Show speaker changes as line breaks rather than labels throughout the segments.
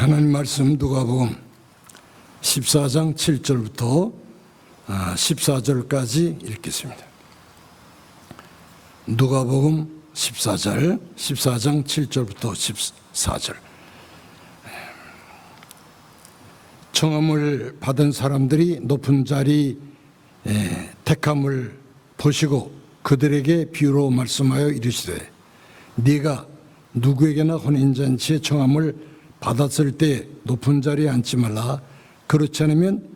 하나님 말씀 누가복음 14장 7절부터 14절까지 읽겠습니다. 누가복음 14장 7절부터 14절. 청함을 받은 사람들이 높은 자리 택함을 보시고 그들에게 비유로 말씀하여 이르시되, 네가 누구에게나 혼인잔치에 청함을 받았을 때 높은 자리에 앉지 말라. 그렇지 않으면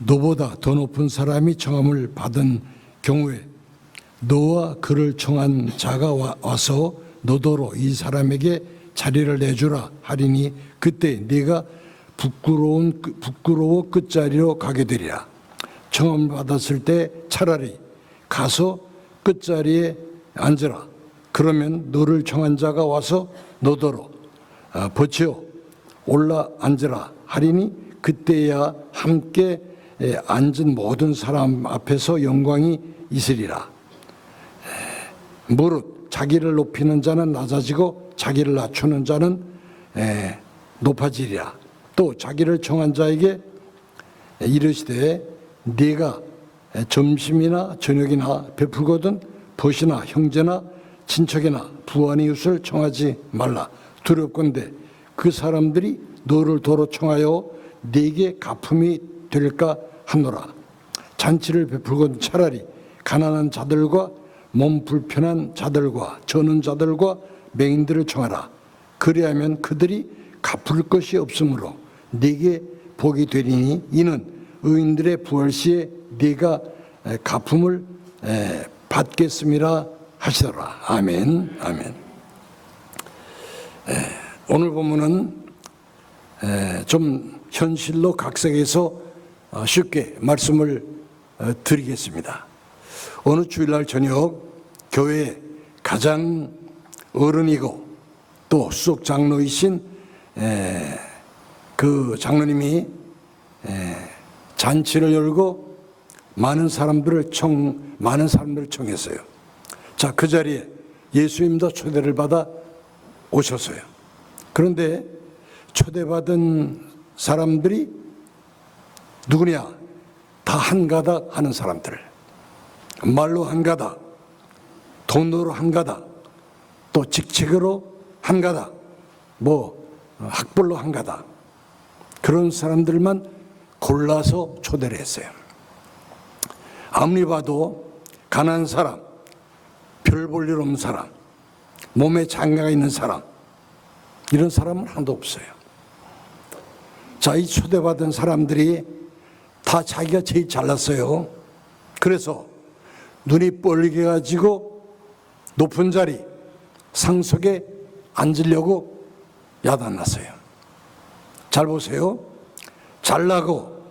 너보다 더 높은 사람이 청함을 받은 경우에 너와 그를 청한 자가 와서 너더러 이 사람에게 자리를 내주라 하리니 그때 네가 부끄러워 끝자리로 가게 되리라. 청함을 받았을 때 차라리 가서 끝자리에 앉으라. 그러면 너를 청한 자가 와서 너더러 버치어 올라 앉으라 하리니 그때야 함께 앉은 모든 사람 앞에서 영광이 있으리라. 무릇 자기를 높이는 자는 낮아지고 자기를 낮추는 자는 높아지리라. 또 자기를 청한 자에게 이르시되, 네가 점심이나 저녁이나 베풀거든 벗이나 형제나 친척이나 부한 이웃을 청하지 말라. 두렵건대 그 사람들이 너를 도로 청하여 네게 가품이 될까 하노라. 잔치를 베풀건 차라리 가난한 자들과 몸 불편한 자들과 저는 자들과 맹인들을 청하라. 그리하면 그들이 갚을 것이 없으므로 네게 복이 되리니 이는 의인들의 부활시에 네가 가품을 받겠음이라 하시더라. 아멘. 아멘. 오늘 본문은 좀 현실로 각색해서 쉽게 말씀을 드리겠습니다. 어느 주일날 저녁 교회에 가장 어른이고 또 수석 장로이신 그 장로님이 잔치를 열고 많은 사람들을 청했어요. 자, 그 자리에 예수님도 초대를 받아 오셨어요. 그런데 초대받은 사람들이 누구냐? 다 한가닥 하는 사람들. 말로 한가닥, 돈으로 한가닥, 또 직책으로 한가닥, 학벌로 한가닥. 그런 사람들만 골라서 초대를 했어요. 아무리 봐도 가난한 사람, 별 볼 일 없는 사람, 몸에 장애가 있는 사람, 이런 사람은 하나도 없어요. 자, 이 초대받은 사람들이 다 자기가 제일 잘났어요. 그래서 눈이 뻘게 가지고 높은 자리, 상석에 앉으려고 야단났어요. 잘 보세요. 잘 나가고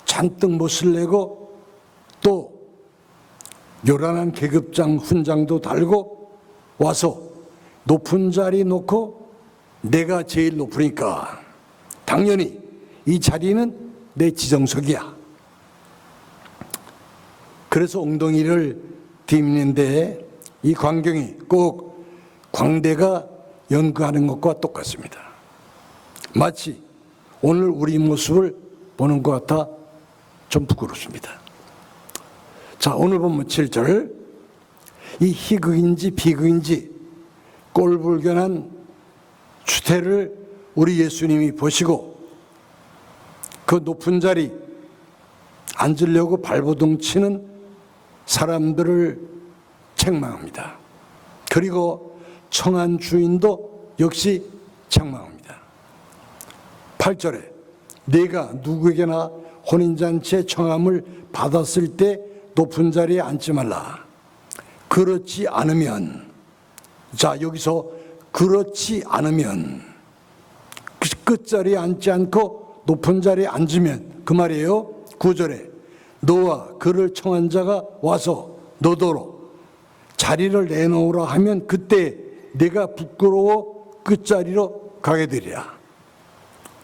잔뜩 못을 내고 또 요란한 계급장 훈장도 달고 와서 높은 자리 놓고 내가 제일 높으니까 당연히 이 자리는 내 지정석이야. 그래서 엉덩이를 디미는데 이 광경이 꼭 광대가 연구하는 것과 똑같습니다. 마치 오늘 우리 모습을 보는 것 같아 좀 부끄럽습니다. 자, 오늘 보면 7절. 이 희극인지 비극인지 꼴불견한 추태를 우리 예수님이 보시고 그 높은 자리 앉으려고 발버둥 치는 사람들을 책망합니다. 그리고 청한 주인도 역시 책망합니다. 8절에 네가 누구에게나 혼인잔치에 청함을 받았을 때 높은 자리에 앉지 말라. 그렇지 않으면, 자, 여기서 그렇지 않으면 끝자리에 앉지 않고 높은 자리에 앉으면 그 말이에요. 9절에 너와 그를 청한 자가 와서 너더러 자리를 내놓으라 하면 그때 내가 부끄러워 끝자리로 가게 되리라.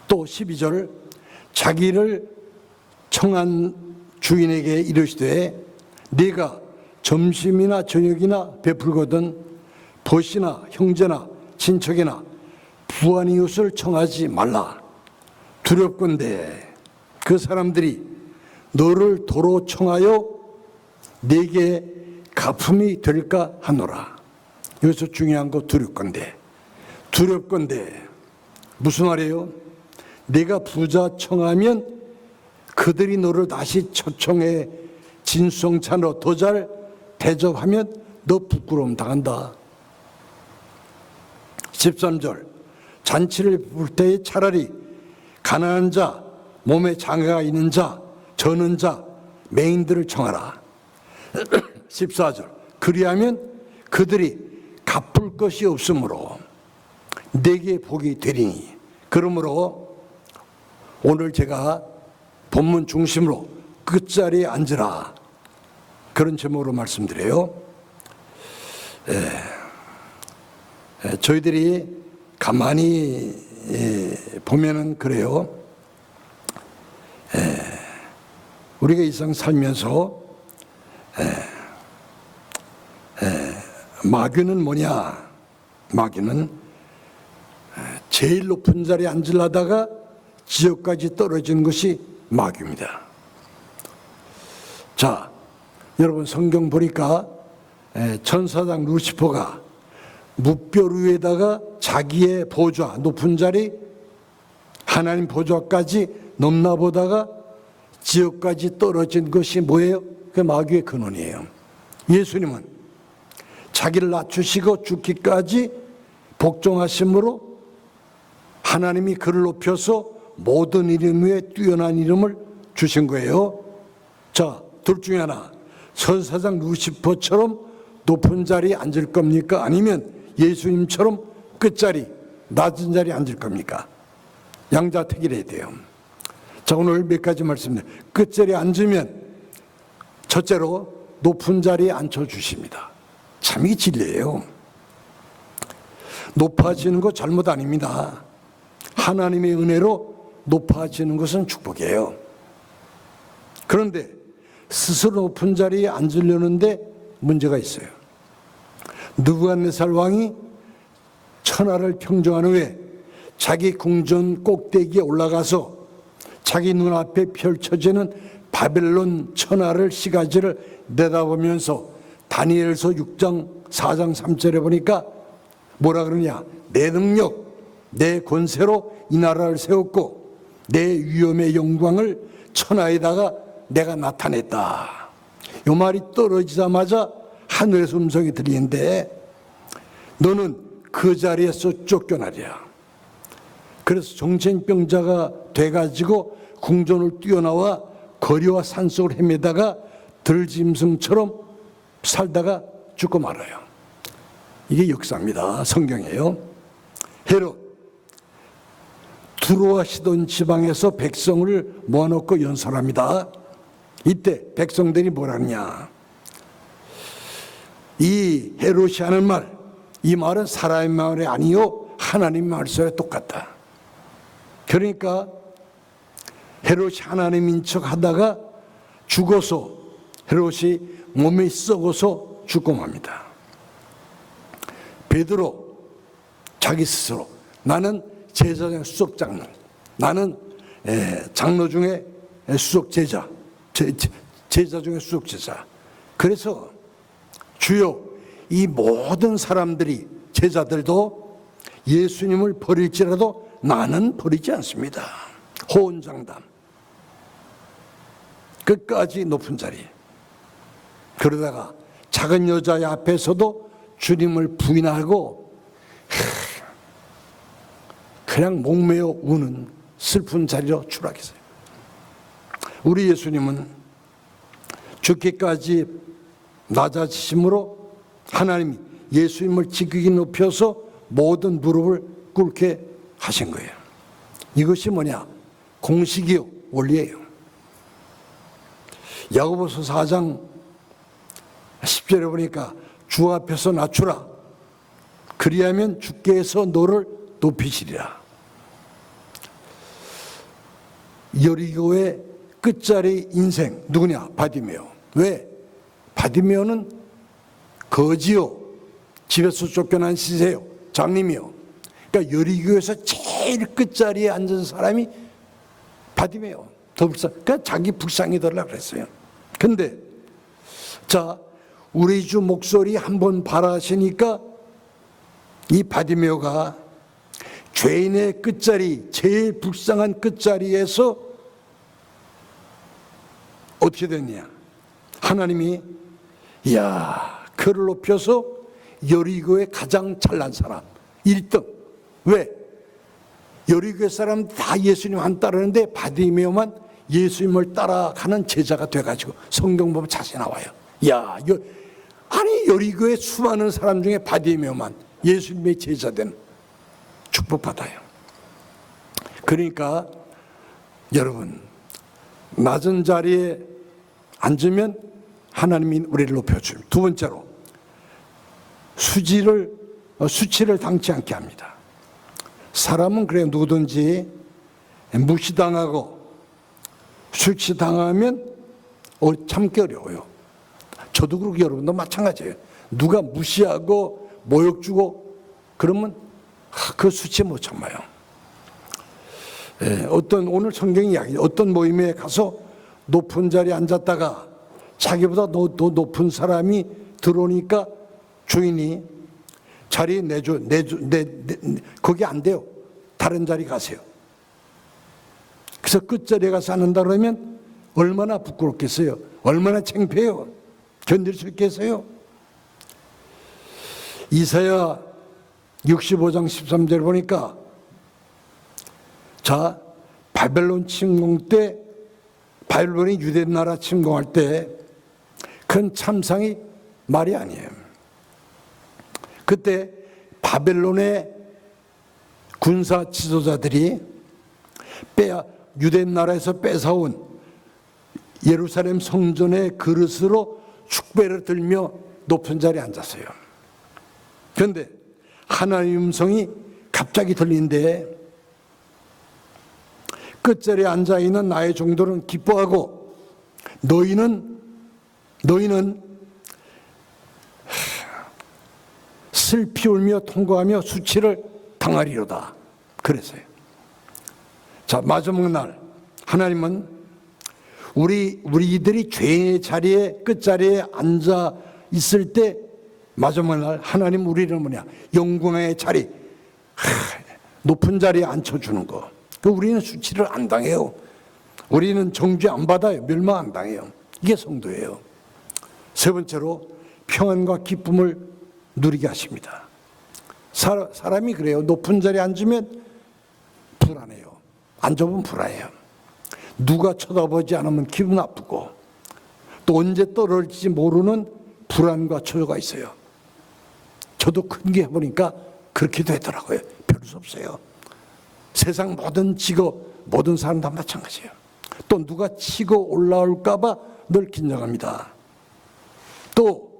또 12절 자기를 청한 주인에게 이르시되 네가 점심이나 저녁이나 베풀거든 벗이나 형제나 친척이나 부한 이웃을 청하지 말라. 두렵건대 그 사람들이 너를 도로 청하여 내게 가품이 될까 하노라. 여기서 중요한 거 두렵건대. 두렵건대 무슨 말이에요? 내가 부자 청하면 그들이 너를 다시 초청해 진성찬으로 더 잘 대접하면 너 부끄러움 당한다. 13절 잔치를 볼 때에 차라리 가난한 자, 몸에 장애가 있는 자, 저는 자, 맹인들을 청하라. 14절 그리하면 그들이 갚을 것이 없으므로 내게 복이 되리니. 그러므로 오늘 제가 본문 중심으로 끝자리에 앉으라, 그런 제목으로 말씀드려요. 저희들이 가만히 보면은 그래요. 우리가 이상 살면서 마귀는 뭐냐? 마귀는 제일 높은 자리에 앉으려다가 지옥까지 떨어진 것이 마귀입니다. 자, 여러분 성경 보니까 천사장 루시퍼가 무뼈 위에다가 자기의 보좌, 높은 자리, 하나님 보좌까지 넘나보다가 지옥까지 떨어진 것이 뭐예요? 그 마귀의 근원이에요. 예수님은 자기를 낮추시고 죽기까지 복종하심으로 하나님이 그를 높여서 모든 이름 위에 뛰어난 이름을 주신 거예요. 자, 둘 중에 하나, 천사장 루시퍼처럼 높은 자리에 앉을 겁니까? 아니면 예수님처럼 끝자리, 낮은 자리에 앉을 겁니까? 양자택일해야 돼요. 자, 오늘 몇 가지 말씀드립니다. 끝자리에 앉으면 첫째로 높은 자리에 앉혀주십니다. 참 이게 진리예요. 높아지는 거 잘못 아닙니다. 하나님의 은혜로 높아지는 것은 축복이에요. 그런데 스스로 높은 자리에 앉으려는데 문제가 있어요. 느부갓네살 왕이 천하를 평정한 후에 자기 궁전 꼭대기에 올라가서 자기 눈앞에 펼쳐지는 바벨론 천하를 시가지를 내다보면서 다니엘서 6장 4장 3절에 보니까 뭐라 그러냐? 내 능력, 내 권세로 이 나라를 세웠고 내 위엄의 영광을 천하에다가 내가 나타냈다. 이 말이 떨어지자마자 하늘에서 음성이 들리는데 너는 그 자리에서 쫓겨나랴. 그래서 정신병자가 돼가지고 궁전을 뛰어나와 거리와 산속을 헤매다가 들짐승처럼 살다가 죽고 말아요. 이게 역사입니다. 성경이에요. 헤롯, 두로와 시돈 지방에서 백성을 모아놓고 연설합니다. 이때 백성들이 뭐라냐? 이 헤롯이 하는 말, 이 말은 사람의 말이 아니요 하나님 말씀에 똑같다. 그러니까 헤롯이 하나님인 척 하다가 죽어서 헤롯이 몸이 썩어서 죽고 맙니다. 베드로 자기 스스로 나는 제자 중에 수석 장로, 나는 장로 중에 수석 제자, 제자 중에 수석 제자. 그래서 주요 이 모든 사람들이, 제자들도 예수님을 버릴지라도 나는 버리지 않습니다. 호언장담. 끝까지 높은 자리. 그러다가 작은 여자의 앞에서도 주님을 부인하고 그냥 목매어 우는 슬픈 자리로 추락했어요. 우리 예수님은 죽기까지 낮아지심으로 하나님이 예수님을 지극히 높여서 모든 무릎을 꿇게 하신 거예요. 이것이 뭐냐? 공식이요, 원리예요. 야고보서 4장 10절에 보니까 주 앞에서 낮추라. 그리하면 주께서 너를 높이시리라. 여리고의 끝자리 인생 누구냐? 바디메오. 왜? 바디메오는 거지요, 집에서 쫓겨난 시세요, 장님이요. 그러니까 여리고에서 제일 끝자리에 앉은 사람이 바디메오. 더 불쌍. 그러니까 자기 불쌍히 들으려고 그랬어요. 근데 자, 우리 주 목소리 한번 바라시니까 이 바디메오가 죄인의 끝자리, 제일 불쌍한 끝자리에서 어떻게 됐냐? 하나님이 이야, 그를 높여서 여리고의 가장 잘난 사람 1등. 왜? 여리고의 사람 다 예수님 안 따르는데 바디메오만 예수님을 따라가는 제자가 돼가지고 성경 보면 자세히 나와요. 야, 아니 여리고의 수많은 사람 중에 바디메오만 예수님의 제자된 축복받아요. 그러니까 여러분, 낮은 자리에 앉으면 하나님이 우리를 높여줍니다. 두 번째로 수치를 당치 않게 합니다. 사람은 그래요. 누구든지 무시당하고 수치당하면 참기 어려워요. 저도 그렇고 여러분도 마찬가지예요. 누가 무시하고 모욕 주고 그러면 그 수치 못 참아요. 오늘 성경 이야기, 어떤 모임에 가서 높은 자리에 앉았다가 자기보다 더 높은 사람이 들어오니까 주인이 자리 거기 안 돼요. 다른 자리 가세요. 그래서 끝자리에 가서 앉는다 그러면 얼마나 부끄럽겠어요. 얼마나 창피해요. 견딜 수 있겠어요. 이사야 65장 13절 보니까 자, 바벨론 침공 때, 바벨론이 유대 나라 침공할 때 큰 참상이 말이 아니에요. 그때 바벨론의 군사 지도자들이 유대 나라에서 뺏어온 예루살렘 성전의 그릇으로 축배를 들며 높은 자리에 앉았어요. 그런데 하나님의 음성이 갑자기 들리는데 끝자리에 앉아있는 나의 종들은 기뻐하고 너희는 슬피 울며 통곡하며 수치를 당하리로다. 그랬어요. 자, 마지막 날 하나님은 우리들이 죄의 자리에 끝자리에 앉아 있을 때 마지막 날 하나님 우리를 뭐냐? 영광의 자리, 높은 자리에 앉혀주는 거. 우리는 수치를 안 당해요. 우리는 정죄 안 받아요. 멸망 안 당해요. 이게 성도예요. 세 번째로 평안과 기쁨을 누리게 하십니다. 사람이 그래요. 높은 자리에 앉으면 불안해요. 앉아보면 불안해요. 누가 쳐다보지 않으면 기분 나쁘고 또 언제 떨어질지 모르는 불안과 초조가 있어요. 저도 큰 게 해보니까 그렇게 되더라고요. 별 수 없어요. 세상 모든 직업, 모든 사람 다 마찬가지예요. 또 누가 치고 올라올까봐 늘 긴장합니다. 또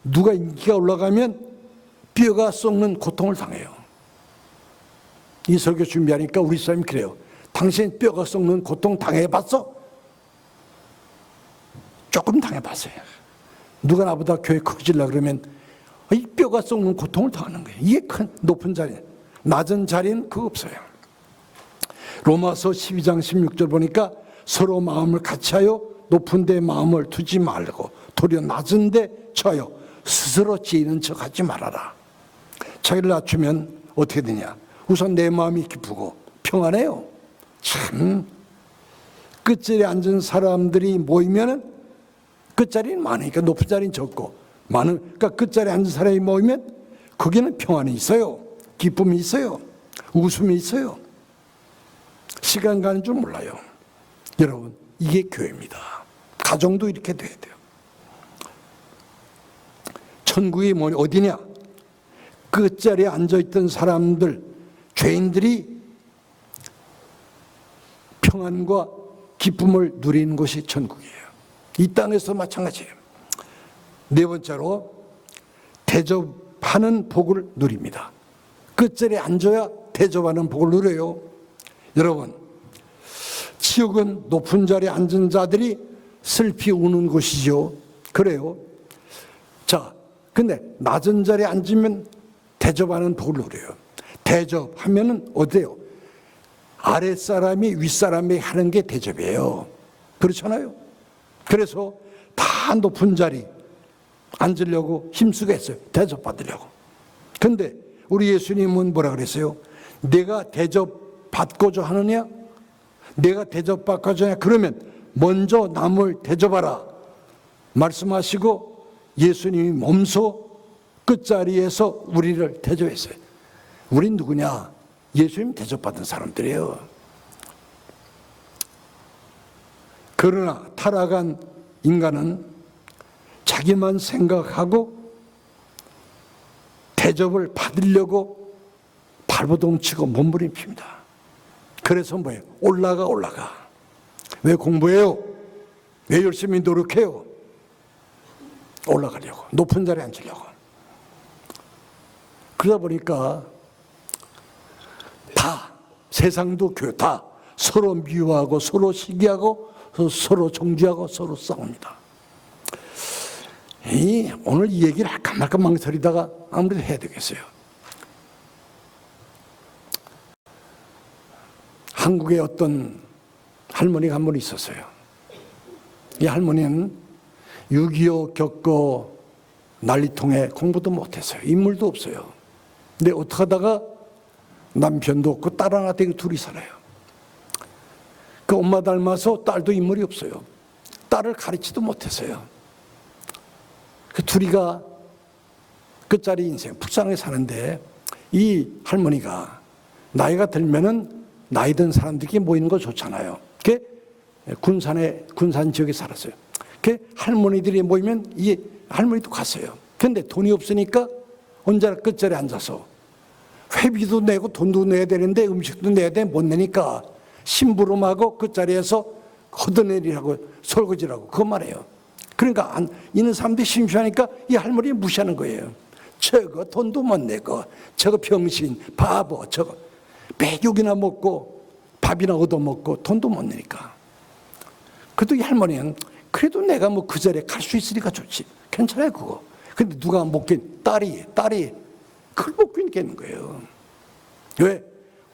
누가 인기가 올라가면 뼈가 썩는 고통을 당해요. 이 설교 준비하니까 우리 사람이 그래요. 당신 뼈가 썩는 고통 당해봤어? 조금 당해봤어요. 누가 나보다 교회 커지려고 그러면 이 뼈가 썩는 고통을 당하는 거예요. 이게 큰 높은 자리, 낮은 자리는 그거 없어요. 로마서 12장 16절 보니까 서로 마음을 같이하여 높은 데 마음을 두지 말고 도리어 낮은 데 처하여 스스로 지혜있는 척하지 말아라. 자기를 낮추면 어떻게 되냐? 우선 내 마음이 기쁘고 평안해요. 참 끝자리에 앉은 사람들이 모이면은 끝자리는 많으니까 높은 자리는 적고 그러니까 끝자리에 앉은 사람이 모이면 거기는 평안이 있어요. 기쁨이 있어요. 웃음이 있어요. 시간 가는 줄 몰라요. 여러분, 이게 교회입니다. 가정도 이렇게 돼야 돼요. 천국이 어디냐? 끝자리에 앉아있던 사람들, 죄인들이 평안과 기쁨을 누리는 곳이 천국이에요. 이 땅에서 마찬가지예요. 네 번째로 대접하는 복을 누립니다. 끝자리에 앉아야 대접하는 복을 누려요. 여러분, 지옥은 높은 자리에 앉은 자들이 슬피 우는 곳이죠. 그래요. 자, 근데 낮은 자리에 앉으면 대접하는 복을 누려요. 대접하면은 어때요? 아랫사람이 윗사람이 하는 게 대접이에요. 그렇잖아요. 그래서 다 높은 자리 앉으려고 힘쓰게 했어요. 대접받으려고. 근데 우리 예수님은 뭐라 그랬어요? 내가 대접받고자 하느냐? 내가 대접받고자 하느냐? 그러면 먼저 남을 대접하라 말씀하시고 예수님이 몸소 끝자리에서 우리를 대접했어요. 우린 누구냐? 예수님 대접받은 사람들이에요. 그러나 타락한 인간은 자기만 생각하고 대접을 받으려고 발버둥치고 몸부림칩니다. 그래서 뭐예요? 올라가. 왜 공부해요? 왜 열심히 노력해요? 올라가려고, 높은 자리에 앉으려고. 그러다 보니까 다 세상도 교회 다 서로 미워하고 서로 시기하고 서로 정죄하고 서로 싸웁니다. 오늘 이 얘기를 할까 말까 망설이다가 아무래도 해야 되겠어요. 한국에 어떤 할머니가 한 분 있었어요. 이 할머니는 6.25 겪고 난리통에 공부도 못했어요. 인물도 없어요. 근데 어떻게 하다가 남편도 없고 딸 하나 되게 둘이 살아요. 그 엄마 닮아서 딸도 인물이 없어요. 딸을 가르치도 못했어요. 그 둘이가 끝자리 인생 불쌍하게 사는데 이 할머니가 나이가 들면은 나이 든 사람들이 모이는 거 좋잖아요. 그 군산 지역에 살았어요. 그 할머니들이 모이면 이 할머니도 갔어요. 근데 돈이 없으니까 혼자 끝자리에 앉아서 회비도 내고 돈도 내야 되는데 음식도 내야 돼 못 내니까 심부름하고 끝자리에서 걷어내리라고 설거지라고 그것만 해요. 그러니까 있는 사람들이 심심하니까 이 할머니 무시하는 거예요. 저거 돈도 못 내고 저거 병신 바보 저거 배육이나 먹고 밥이나 얻어먹고 돈도 못 내니까. 그래도 이 할머니는 그래도 내가 뭐 그 자리에 갈 수 있으니까 좋지. 괜찮아요 그거. 근데 누가 먹긴 딸이 그걸 먹고 있겠는 거예요. 왜?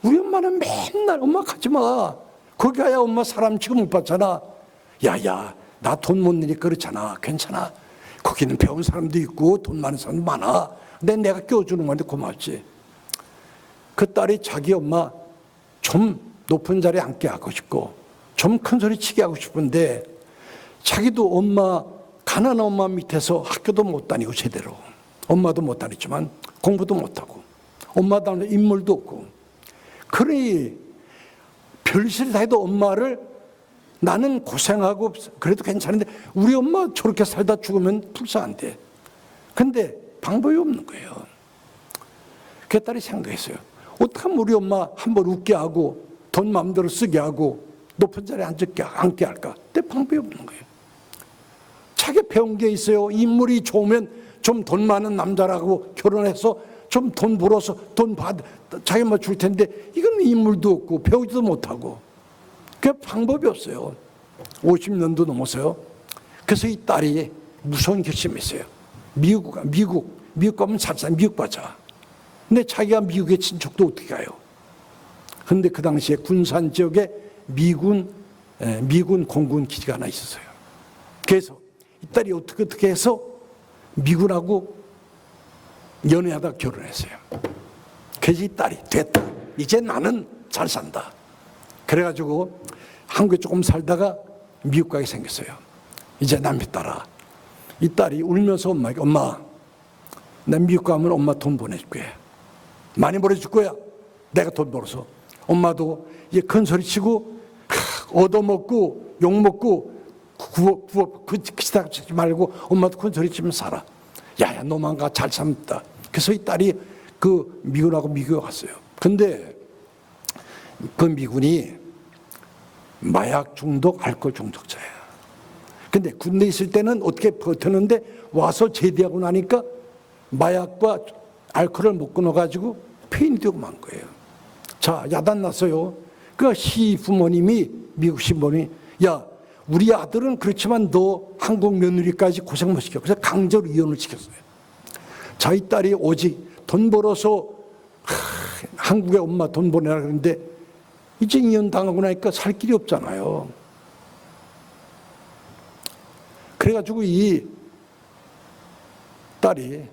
우리 엄마는 맨날 엄마 가지마. 거기 가야 엄마 사람 취급 못 받잖아. 야야 나 돈 못 내니까 그렇잖아. 괜찮아. 거기는 배운 사람도 있고 돈 많은 사람도 많아. 근데 내가 껴주는 건데 고맙지. 그 딸이 자기 엄마 좀 높은 자리에 앉게 하고 싶고 좀 큰 소리 치게 하고 싶은데 자기도 엄마 가난한 엄마 밑에서 학교도 못 다니고 제대로 엄마도 못 다녔지만 공부도 못하고 엄마도 인물도 없고 그러니 별짓을 다 해도 엄마를 나는 고생하고 그래도 괜찮은데 우리 엄마 저렇게 살다 죽으면 불쌍한데 근데 방법이 없는 거예요. 그 딸이 생각했어요. 어떻게 하면 우리 엄마 한번 웃게 하고 돈 마음대로 쓰게 하고 높은 자리에 앉게 할까? 근데 방법이 없는 거예요. 자기 배운 게 있어요. 인물이 좋으면 좀 돈 많은 남자라고 결혼해서 좀 돈 벌어서 자기만 줄 텐데 이건 인물도 없고 배우지도 못하고 그 방법이 없어요. 50년도 넘었어요. 그래서 이 딸이 무서운 결심했어요. 미국 가면 살살 미국 가자. 근데 자기가 미국에 친척도 어떻게 가요? 근데 그 당시에 군산 지역에 미군 공군 기지가 하나 있었어요. 그래서 이 딸이 어떻게 해서 미군하고 연애하다 결혼했어요. 그래서 이 딸이 됐다. 이제 나는 잘 산다. 그래가지고 한국에 조금 살다가 미국 가게 생겼어요. 이제 남편 따라. 이 딸이 울면서 엄마에게 엄마 나 미국 가면 엄마 돈 보내줄게. 많이 보내줄 거야. 내가 돈 벌어서. 엄마도 이제 큰 소리 치고 얻어먹고 욕먹고 그 기다리지 말고 엄마도 큰 소리 치면 살아. 야야 너만 가 잘 삽니다. 그래서 이 딸이 그 미군하고 미국에 갔어요. 근데 그 미군이 마약 중독, 알코올 중독자예요. 근데 군대 있을 때는 어떻게 버텼는데 와서 제대하고 나니까 마약과 알코올을 못 끊어가지고 폐인이 되고 만 거예요. 자, 야단 났어요. 그 시부모님이, 미국 시부모님이, 야, 우리 아들은 그렇지만 너 한국 며느리까지 고생 못 시켜. 그래서 강제로 이혼을 시켰어요. 자기 딸이 오직 돈 벌어서 한국에 엄마 돈 보내라 그러는데 이제 이혼당하고 나니까 살 길이 없잖아요. 그래가지고 이 딸이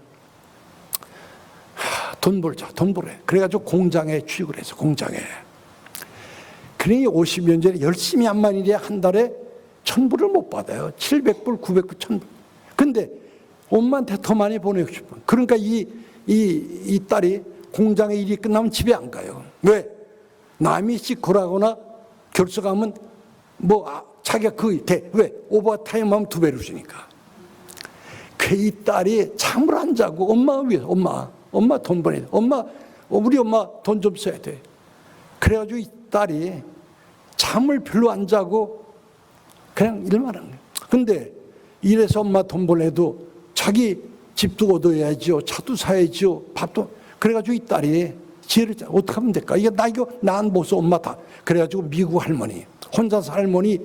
돈 벌자, 돈 벌래. 그래가지고 공장에 취직을 해서 공장에. 그러니 50년 전에 열심히 한만 일에 한 달에 1,000불을 못 받아요. 700불, 900불, 1,000불. 근데 엄마한테 더 많이 보내고 싶어. 그러니까 이 딸이 공장에 일이 끝나면 집에 안 가요. 왜? 남이 씻고라거나 결석하면 자기가 왜? 오버타임 하면 2배로 주니까. 이 딸이 잠을 안 자고 엄마 위해서 엄마 돈 보내야 돼. 우리 엄마 돈 좀 써야 돼. 그래가지고 이 딸이 잠을 별로 안 자고 그냥 일만 한 거예요. 근데 이래서 엄마 돈 보내도 자기 집도 얻어야지요. 차도 사야지요. 밥도. 그래가지고 이 딸이 지혜를 짜. 어떻게 하면 될까? 난 못 써. 엄마 다. 그래가지고 미국 할머니, 혼자서 할머니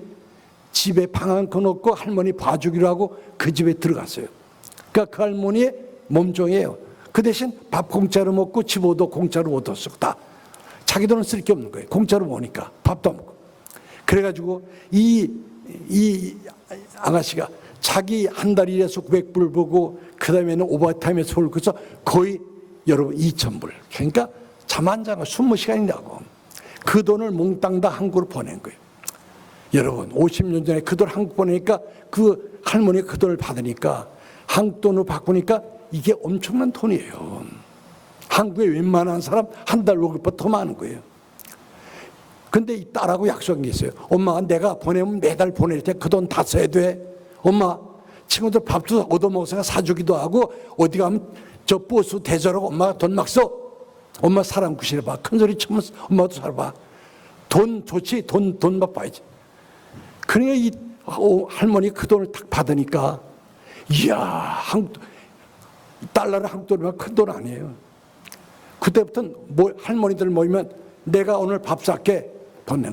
집에 방 한 건 없고 할머니 봐주기로 하고 그 집에 들어갔어요. 그러니까 그 할머니의 몸종이에요. 그 대신 밥 공짜로 먹고 집어도 공짜로 얻었어. 다. 자기 돈은 쓸 게 없는 거예요. 공짜로 먹으니까 밥도 안 먹고. 그래가지고 이 아가씨가 자기 한 달 일해서 900불 벌고 그 다음에는 오버타임에서 벌고 해서 거의 여러분 2,000불. 그러니까 잠 안 자고 20시간이라고. 그 돈을 몽땅 다 한국으로 보낸 거예요. 여러분 50년 전에 그 돈 한국 보내니까 그 할머니가 그 돈을 받으니까 한국 돈으로 바꾸니까 이게 엄청난 돈이에요. 한국에 웬만한 사람 한 달 월급보다 더 많은 거예요. 근데 이 딸하고 약속한 게 있어요. 엄마 내가 보내면 매달 보낼 때 그 돈 다 써야 돼. 엄마 친구들 밥도 얻어먹어서 사주기도 하고 어디 가면 저 버스 대절하고 엄마가 돈 막 써. 엄마 사람 구실해봐. 큰소리 치면 엄마도 살아봐. 돈 좋지. 돈만 봐야지. 그러니까 이 할머니 그 돈을 딱 받으니까 이야 달러를 한국 돈이면 큰 돈 아니에요. 그때부터는 할머니들 모이면 내가 오늘 밥 살게 돈 내.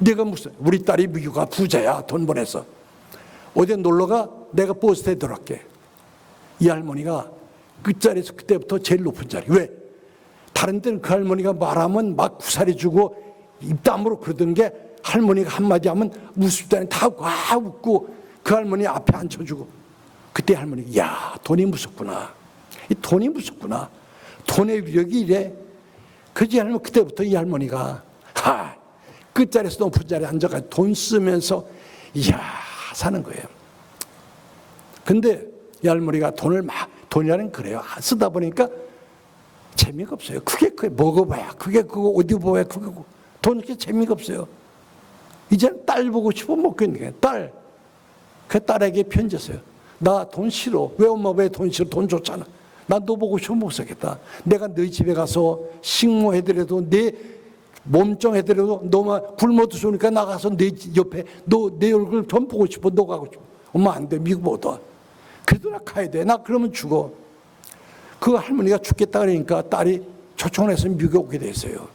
네가 무슨 우리 딸이 미국가 부자야 돈 보내서 어디 놀러가 내가 버스에 들어갈게. 이 할머니가 그 자리에서 그때부터 제일 높은 자리. 왜? 다른 때는 그 할머니가 말하면 막 구사리 주고 입담으로 그러던 게 할머니가 한마디 하면 무섭다니 다 와 웃고 그 할머니 앞에 앉혀주고 그때 할머니가 야 돈이 무섭구나. 이 돈이 무섭구나. 돈의 위력이 이래. 그지 할머니 그때부터 이 할머니가 끝자리에서 높은 자리에 앉아가지고 돈 쓰면서 이야 사는 거예요. 근데 이 할머니가 돈이라는 그래요. 쓰다 보니까 재미가 없어요. 그게 먹어봐야 그게 그거 어디 보아야 그게 돈 이렇게 재미가 없어요. 이제는 딸 보고 싶어 먹고 있는 거예요. 딸. 그 딸에게 편지했어요. 나 돈 싫어. 왜 엄마 왜 돈 싫어? 돈 좋잖아. 난 너 보고 싶어 못 살겠다. 내가 너희 집에 가서 식모해드려도 내 몸종해드려도 너만 굶어도 좋으니까 나가서 내 옆에 내 얼굴 좀 보고 싶어. 너 가고 싶어. 엄마 안 돼. 미국 못 와. 그래도 나 가야 돼. 나 그러면 죽어. 그 할머니가 죽겠다 그러니까 딸이 초청을 해서 미국에 오게 됐어요.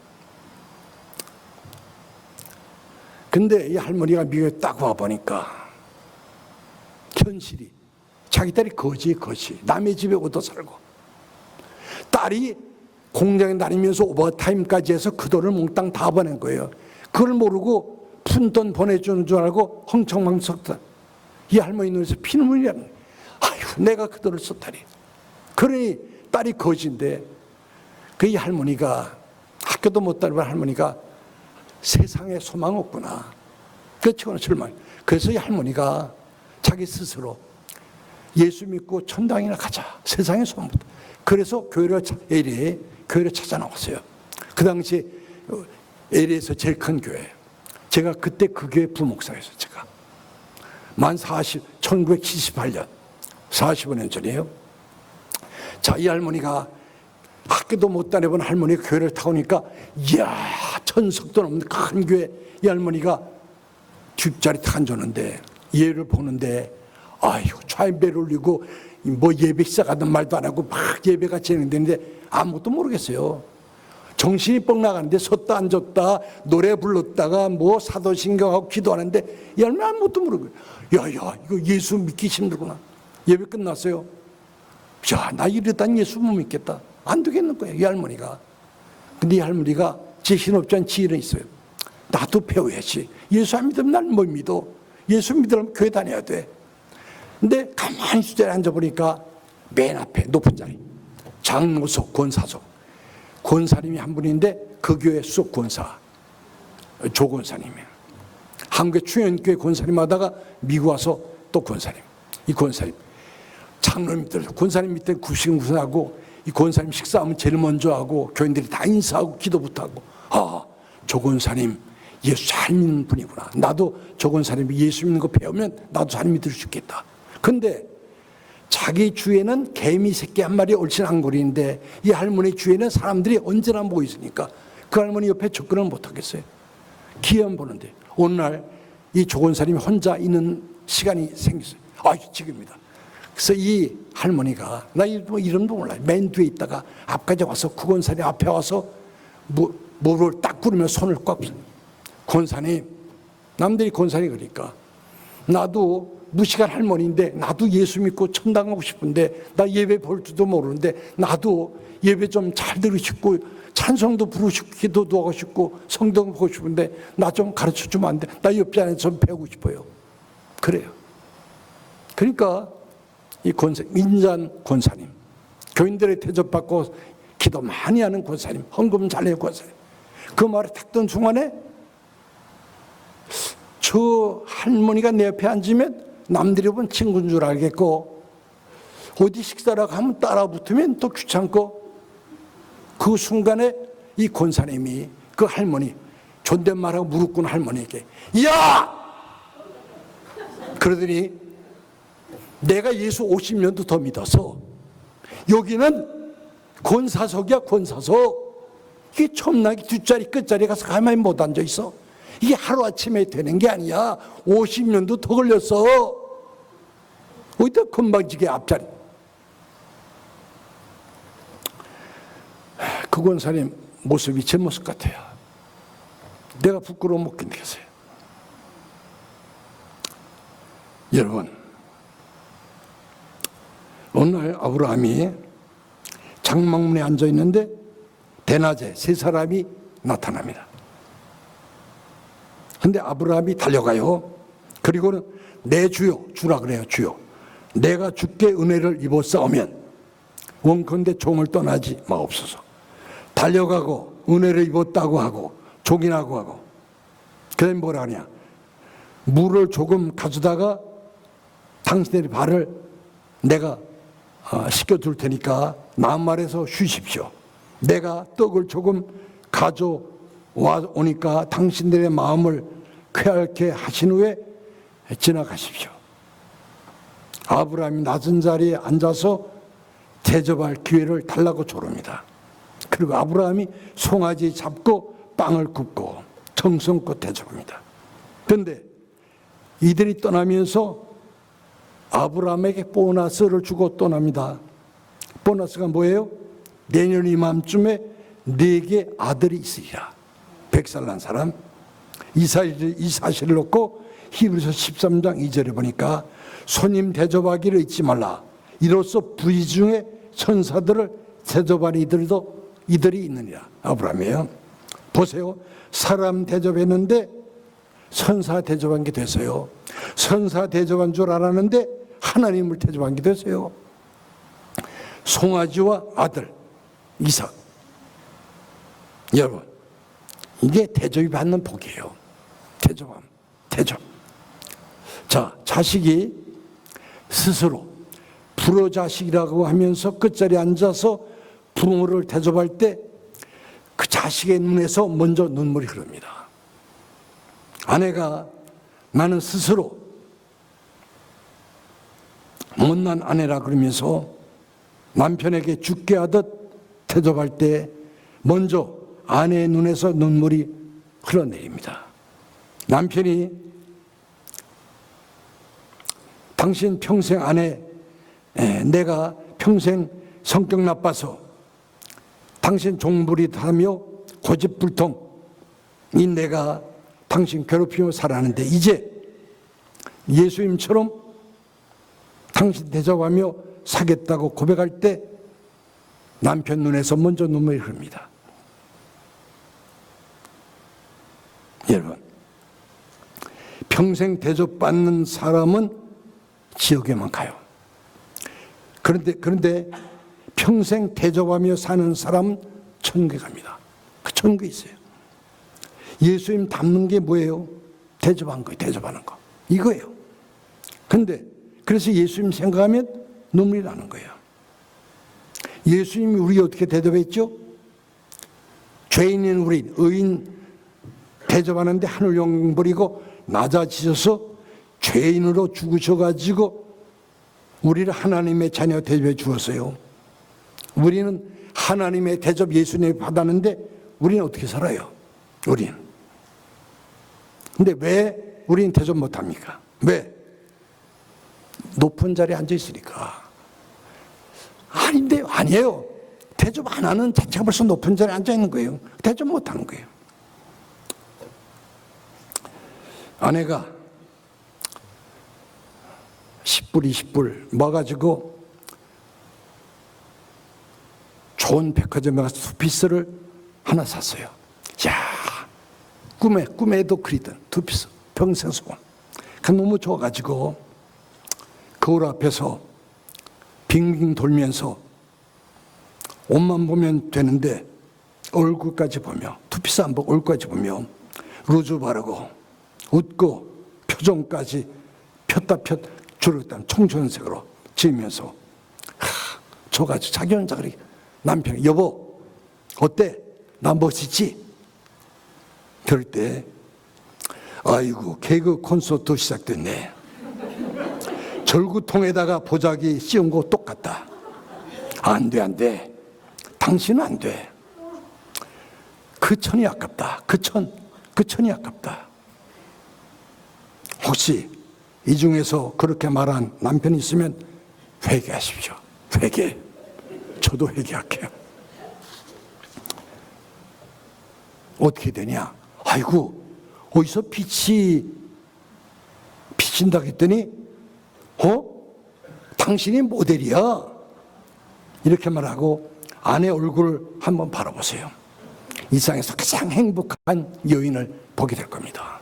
근데 이 할머니가 미국에 딱 와보니까 현실이 자기 딸이 거지. 남의 집에 얻어 살고 딸이 공장에 다니면서 오버타임까지 해서 그 돈을 몽땅 다 보낸 거예요. 그걸 모르고 푼돈 보내주는 줄 알고 흥청망청 이 할머니 눈에서 피눈물이 나는 거예요. 아휴 내가 그 돈을 썼다니. 그러니 딸이 거지인데 그 이 할머니가 학교도 못 다니는 할머니가 세상에 소망 없구나. 그치고는 절망. 그래서 이 할머니가 자기 스스로 예수 믿고 천당이나 가자. 세상에 소망 없다. 그래서 LA 교회를 찾아 나왔어요. 그 당시 LA에서 제일 큰 교회. 제가 그때 그 교회 부목사였어요. 제가 만 1978년 45년 전이에요. 자, 이 할머니가 학교도 못 다녀본 할머니가 교회를 타오니까 이야 천석도 넘는 큰 교회. 이 할머니가 뒷자리 딱 앉았는데 예를 보는데 아이고 좌인배를 올리고 뭐 예배 시작하던 말도 안 하고 막 예배가 진행되는데 아무것도 모르겠어요. 정신이 뻥 나가는데 섰다 앉았다 노래 불렀다가 뭐 사도신경하고 기도하는데 이 할머니 아무것도 모르고 야야 이거 예수 믿기 힘들구나. 예배 끝났어요. 야 나 이러다 예수 못 믿겠다. 안 되겠는 거예요 이 할머니가.
근데 이 할머니가 제 신업자는 지혜는 있어요. 나도 배워야지. 예수 안 믿으면 난 못 믿어. 예수 믿으려면 교회 다녀야 돼. 근데 가만히 수자리에 앉아보니까 맨 앞에 높은 자리, 장로석, 권사석, 권사님이 한 분인데 그 교회 수석 권사 조 권사님이에요. 한국의 충현교회 권사님 하다가 미국 와서 또 권사님. 이 권사님 장로님들 권사님 밑에 구신구신하고 이 권사님 식사하면 제일 먼저 하고 교인들이 다 인사하고 기도부터 하고, 아, 조 권사님 예수 잘 믿는 분이구나. 나도 조 권사님이 예수 믿는 거 배우면 나도 잘 믿을 수 있겠다. 근데 자기 주위에는 개미 새끼 한 마리 얼씬한거리는데 이 할머니 주위에는 사람들이 언제나 모여 있으니까 그 할머니 옆에 접근을 못 하겠어요. 기회만 보는데 어느 날 이 조 권사님이 혼자 있는 시간이 생겼어요. 아, 지금입니다. 그래서 이 할머니가, 나 이름도 몰라요. 맨 뒤에 있다가 앞까지 와서 그 권사님 앞에 와서 무릎을 딱 꿇으며 손을 꽉 잡고, 권사님, 남들이 권사님 그러니까 나도 무식한 할머니인데 나도 예수 믿고 천당 가고 싶은데 나 예배 볼 줄도 모르는데 나도 예배 좀 잘 들으고 싶고 찬송도 부르고 싶고 기도도 하고 싶고 성경 보고 싶은데 나 좀 가르쳐 주면 안 돼? 나 옆에 안에서 좀 배우고 싶어요. 그래요. 그러니까 이 민잔 권사님, 교인들의 대접받고 기도 많이 하는 권사님, 헌금 잘 내는 권사님, 그 말을 탁 든 순간에 저 할머니가 내 옆에 앉으면 남들이 보면 친구인 줄 알겠고 어디 식사라고 하면 따라 붙으면 또 귀찮고, 그 순간에 이 권사님이 그 할머니 존댓말하고 무릎 꿇은 할머니에게 야! 그러더니 내가 예수 50년도 더 믿어서 여기는 권사석이야, 권사석. 이게 첨나게 뒷자리 끝자리 가서 가만히 못 앉아 있어. 이게 하루아침에 되는 게 아니야. 50년도 더 걸렸어. 어디다 금방지게 앞자리. 그 권사님 모습이 제 모습 같아요. 내가 부끄러워 못 견디겠어요. 여러분, 어느 날 아브라함이 장막문에 앉아 있는데 대낮에 세 사람이 나타납니다. 근데 아브라함이 달려가요. 그리고는 내 주여, 주라 그래요. 주여, 내가 주께 은혜를 입었사오면 원컨대 종을 떠나지 마옵소서. 달려가고 은혜를 입었다고 하고 종이라고 하고, 그 다음에 뭐라 하냐, 물을 조금 가져다가 당신들의 발을 내가 씻겨줄 테니까 남말에서 쉬십시오. 내가 떡을 조금 가져와 오니까 당신들의 마음을 쾌활케 하신 후에 지나가십시오. 아브라함이 낮은 자리에 앉아서 대접할 기회를 달라고 조릅니다. 그리고 아브라함이 송아지 잡고 빵을 굽고 정성껏 대접합니다. 그런데 이들이 떠나면서 아브라함에게 보너스를 주고 떠납니다. 보너스가 뭐예요? 내년 이맘쯤에 네게 아들이 있으리라. 100살 난 사람. 이 사실을 놓고 히브리서 13장 2절에 보니까 손님 대접하기를 잊지 말라. 이로써 부의 중에 천사들을 대접하는 이들이 있느니라. 아브라함이에요. 보세요. 사람 대접했는데 천사 대접한 게 됐어요. 천사 대접한 줄 알았는데 하나님을 대접한 게 됐어요. 송아지와 아들 이삭. 여러분, 이게 대접이 받는 복이에요. 대접. 자, 자식이 스스로 불효자식이라고 하면서 끝자리에 앉아서 부모를 대접할 때 그 자식의 눈에서 먼저 눈물이 흐릅니다. 아내가 나는 스스로 못난 아내라 그러면서 남편에게 죽게 하듯 대접할 때 먼저 아내의 눈에서 눈물이 흘러내립니다. 남편이 당신 평생 아내, 내가 평생 성격 나빠서 당신 종부리하며 고집불통 이 내가 당신 괴롭히며 살았는데 이제 예수님처럼 당신 대접하며 사겠다고 고백할 때 남편 눈에서 먼저 눈물이 흐릅니다. 여러분, 평생 대접받는 사람은 지옥에만 가요. 그런데 평생 대접하며 사는 사람은 천국에 갑니다. 그 천국에 있어요. 예수님 닮는 게 뭐예요? 대접한 거예요. 대접하는 거. 이거예요. 그래서 예수님 생각하면 눈물이 나는 거예요. 예수님이 우리 어떻게 대접했죠? 죄인인 우리, 의인 대접하는데 하늘 영광 버리고 낮아지셔서 죄인으로 죽으셔가지고 우리를 하나님의 자녀 대접해 주었어요. 우리는 하나님의 대접 예수님이 받았는데 우리는 어떻게 살아요? 우리는. 근데 왜 우리는 대접 못합니까? 왜? 높은 자리에 앉아 있으니까. 아니에요. 대접 안 하는 자체가 벌써 높은 자리에 앉아 있는 거예요. 대접 못 하는 거예요. 아내가 10불, 20불 모아가지고 좋은 백화점에 가서 투피스를 하나 샀어요. 야, 꿈에도 그리던 투피스, 평생 소원. 그 너무 좋아가지고 거울 앞에서 빙빙 돌면서 옷만 보면 되는데 얼굴까지 보며, 투피스 안 보고 얼굴까지 보며 루즈 바르고 웃고 표정까지 폈다 주름단 청춘색으로 지으면서 저가지고 자기 혼자 그렇게 남편이 여보 어때? 나 멋있지? 그럴 때 아이고 개그 콘서트 시작됐네. 절구통에다가 보자기 씌운 거 똑같다. 안 돼. 당신은 안 돼. 그 천이 아깝다. 그 천이 아깝다. 혹시 이 중에서 그렇게 말한 남편이 있으면 회개하십시오. 회개. 저도 회개할게요. 어떻게 되냐? 아이고 어디서 빛이 비친다고 했더니 당신이 모델이야. 이렇게 말하고 아내 얼굴을 한번 바라보세요. 이 세상에서 가장 행복한 여인을 보게 될 겁니다.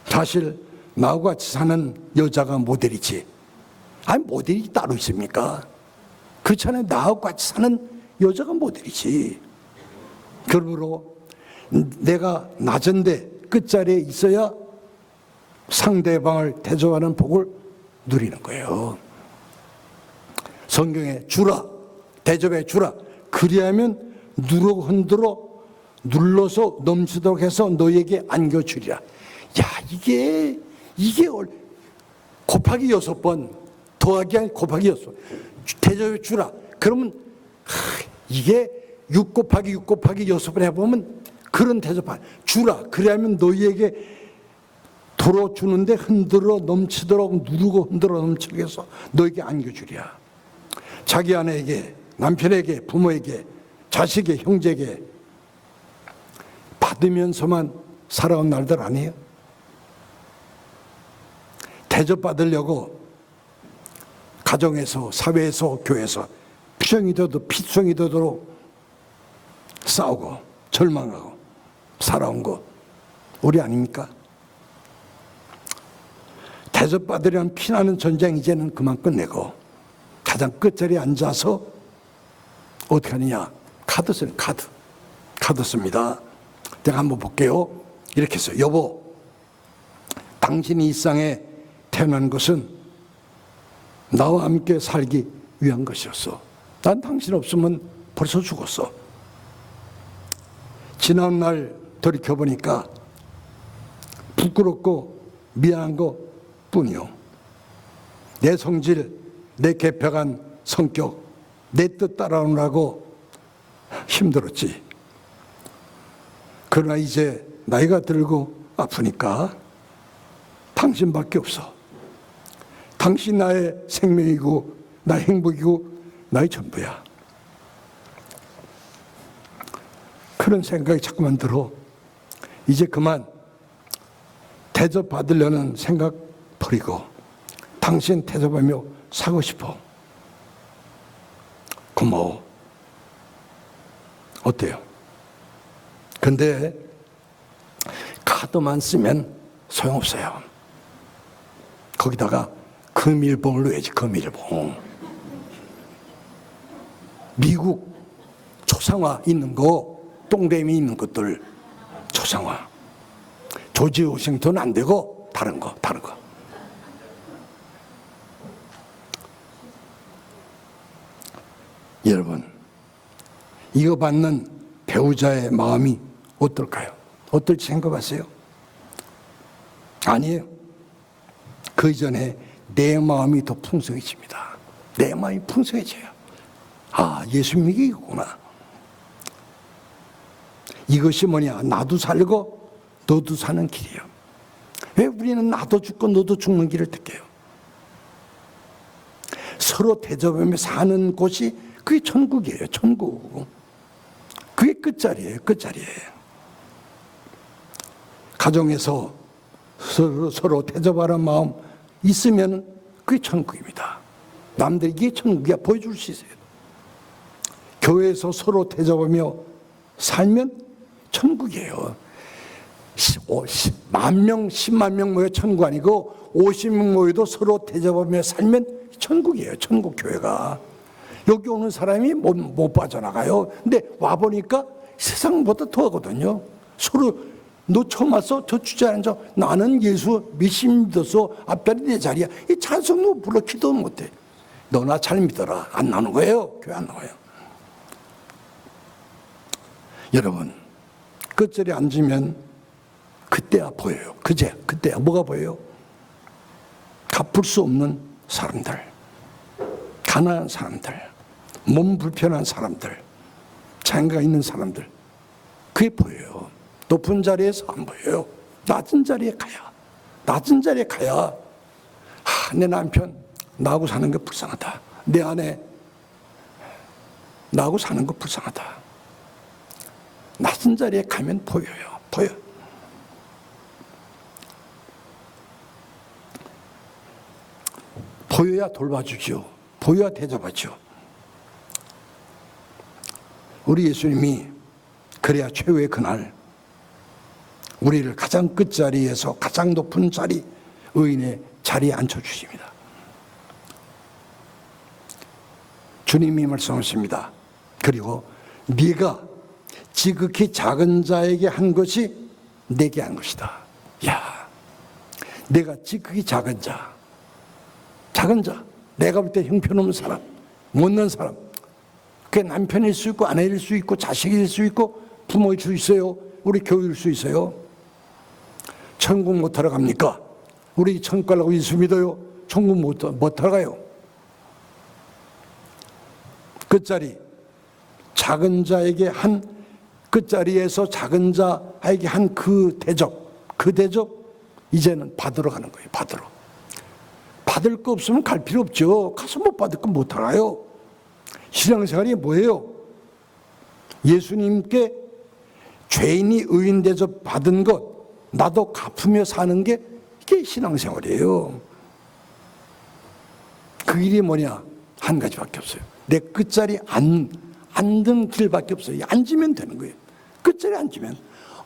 사실 나하고 같이 사는 여자가 모델이지. 아니 모델이 따로 있습니까? 그렇잖아요. 나하고 같이 사는 여자가 모델이지. 그러므로 내가 낮은데 끝자리에 있어야 상대방을 대접하는 복을 누리는 거예요. 성경에 주라, 대접해 주라. 그리하면 누르고 흔들어 눌러서 넘치도록 해서 너에게 안겨주리라. 야, 이게 곱하기 6번 더하기 아니 곱하기 6번 대접해 주라. 그러면 이게 6 곱하기 6 곱하기 6번 해보면 그런 대접 주라. 그리하면 너희에게 도로 주는데 흔들어 넘치도록 누르고 흔들어 넘치게 해서 너에게 안겨주리라. 자기 아내에게, 남편에게, 부모에게, 자식에게, 형제에게 받으면서만 살아온 날들 아니에요? 대접받으려고 가정에서, 사회에서, 교회에서 피성이 되도록 싸우고 절망하고 살아온 거 우리 아닙니까? 대접받으려면 피나는 전쟁 이제는 그만 끝내고 가장 끝자리에 앉아서 어떻게 하느냐? 카드 써요. 카드 씁니다. 제가 한번 볼게요. 이렇게 써요. 여보, 당신이 이 세상에 태어난 것은 나와 함께 살기 위한 것이었어. 난 당신 없으면 벌써 죽었어. 지난 날 돌이켜보니까 부끄럽고 미안한 것 뿐이요. 내 성질, 내 개벽한 성격, 내 뜻 따라오느라고 힘들었지. 그러나 이제 나이가 들고 아프니까 당신밖에 없어. 당신 나의 생명이고 나의 행복이고 나의 전부야. 그런 생각이 자꾸만 들어. 이제 그만 대접받으려는 생각 버리고 당신 대접하며 사고 싶어. 고마워. 어때요? 근데 카드만 쓰면 소용없어요. 거기다가 금일봉을 넣어야지. 금일봉. 미국 초상화 있는 거, 동대미 있는 것들 초상화. 조지 워싱턴 안 되고 다른 거. 여러분, 이거 받는 배우자의 마음이 어떨까요? 어떨지 생각하세요? 아니에요. 그 이전에 내 마음이 더 풍성해집니다. 내 마음이 풍성해져요. 아, 예수 믿기구나. 이것이 뭐냐? 나도 살고 너도 사는 길이에요. 왜 우리는 나도 죽고 너도 죽는 길을 택해요? 서로 대접하며 사는 곳이 그게 천국이에요. 천국. 그게 끝자리예요. 가정에서 서로 대접하는 마음 있으면 그게 천국입니다. 남들에게 이게 천국이야 보여줄 수 있어요. 교회에서 서로 대접하며 살면 천국이에요. 10만 명 모여 천국 아니고 50명 모여도 서로 대접하며 살면 천국이에요. 천국 교회가. 여기 오는 사람이 못 빠져나가요. 근데 와보니까 세상보다 더 하거든요. 서로 너 처음 왔어? 저 주저앉아. 나는 예수 믿음 믿어서 앞자리 내 자리야. 이 찬송도 불러 기도 못해. 너나 잘 믿어라. 안 나오는 거예요. 교회 안 나와요. 여러분, 끝자리에 앉으면 그때야 보여요. 그때야 뭐가 보여요? 갚을 수 없는 사람들, 가난한 사람들, 몸 불편한 사람들, 장애가 있는 사람들, 그게 보여요. 높은 자리에서 안 보여요. 낮은 자리에 가야 내 남편 나하고 사는 게 불쌍하다. 내 아내 나하고 사는 거 불쌍하다. 낮은 자리에 가면 보여요. 보여야 돌봐주죠. 보여야 대접하죠. 우리 예수님이 그래야 최후의 그날 우리를 가장 끝자리에서 가장 높은 자리, 의인의 자리에 앉혀주십니다. 주님이 말씀하십니다. 그리고 네가 지극히 작은 자에게 한 것이 내게 한 것이다. 야, 내가 지극히 작은 자, 내가 볼 때 형편없는 사람, 못난 사람, 그게 남편일 수 있고 아내일 수 있고 자식일 수 있고 부모일 수 있어요. 우리 교회일 수 있어요. 천국 못 하러 갑니까? 우리 천국 가려고 예수 믿어요. 천국 못 하러 가요. 끝자리, 작은 자에게 한 끝자리에서 작은 자에게 한 그 대접 이제는 받으러 가는 거예요. 받을 거 없으면 갈 필요 없죠. 가서 못 받을 건 못 알아요. 신앙생활이 뭐예요? 예수님께 죄인이 의인 대접 받은 것 나도 갚으며 사는 게 이게 신앙생활이에요. 그 길이 뭐냐? 한 가지밖에 없어요. 내 끝자리 앉는 길밖에 없어요. 앉으면 되는 거예요. 끝자리 앉으면.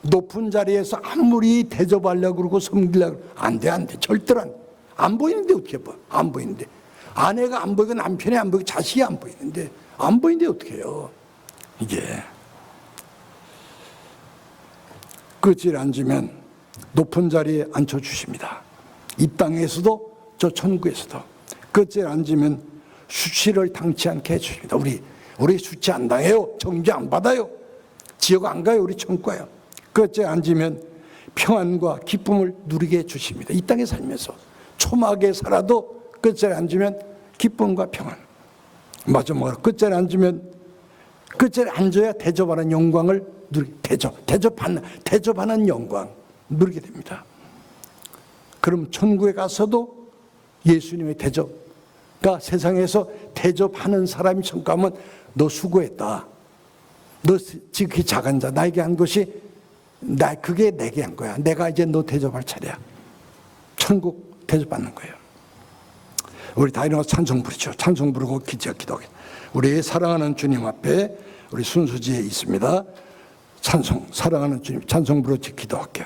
높은 자리에서 아무리 대접하려고 그러고 섬기려고 안 돼. 절대로 안 돼. 안 보이는데 어떻게 봐? 안 보이는데. 아내가 안 보이고 남편이 안 보이고 자식이 안 보이는데 안 보이는데 어떻게 해요? 이게 끝자리에 앉으면 높은 자리에 앉혀주십니다. 이 땅에서도 저 천국에서도 끝자리에 앉으면 수치를 당치 않게 해주십니다. 우리 수치 안 당해요. 정죄 안 받아요. 지옥 안 가요. 우리 천국 가요. 끝자리에 앉으면 평안과 기쁨을 누리게 해주십니다. 이 땅에 살면서 초막에 살아도 끝자리에 앉으면 기쁨과 평안. 마지막으로 끝자리에 앉아야 대접하는 영광을 대접하는 영광 누리게 됩니다. 그럼 천국에 가서도 예수님의 대접가 세상에서 대접하는 사람이 천국 가면 너 수고했다. 너 지극히 작은 자 나에게 한 것이 그게 내게 한 거야. 내가 이제 너 대접할 차례야. 천국 대접받는 거예요. 우리 다 일어나서 찬송 부르죠. 찬송 부르고 기도하겠습니다. 우리 사랑하는 주님 앞에 우리 순서지에 있습니다. 찬송, 사랑하는 주님 찬송 부르고 기도할게요.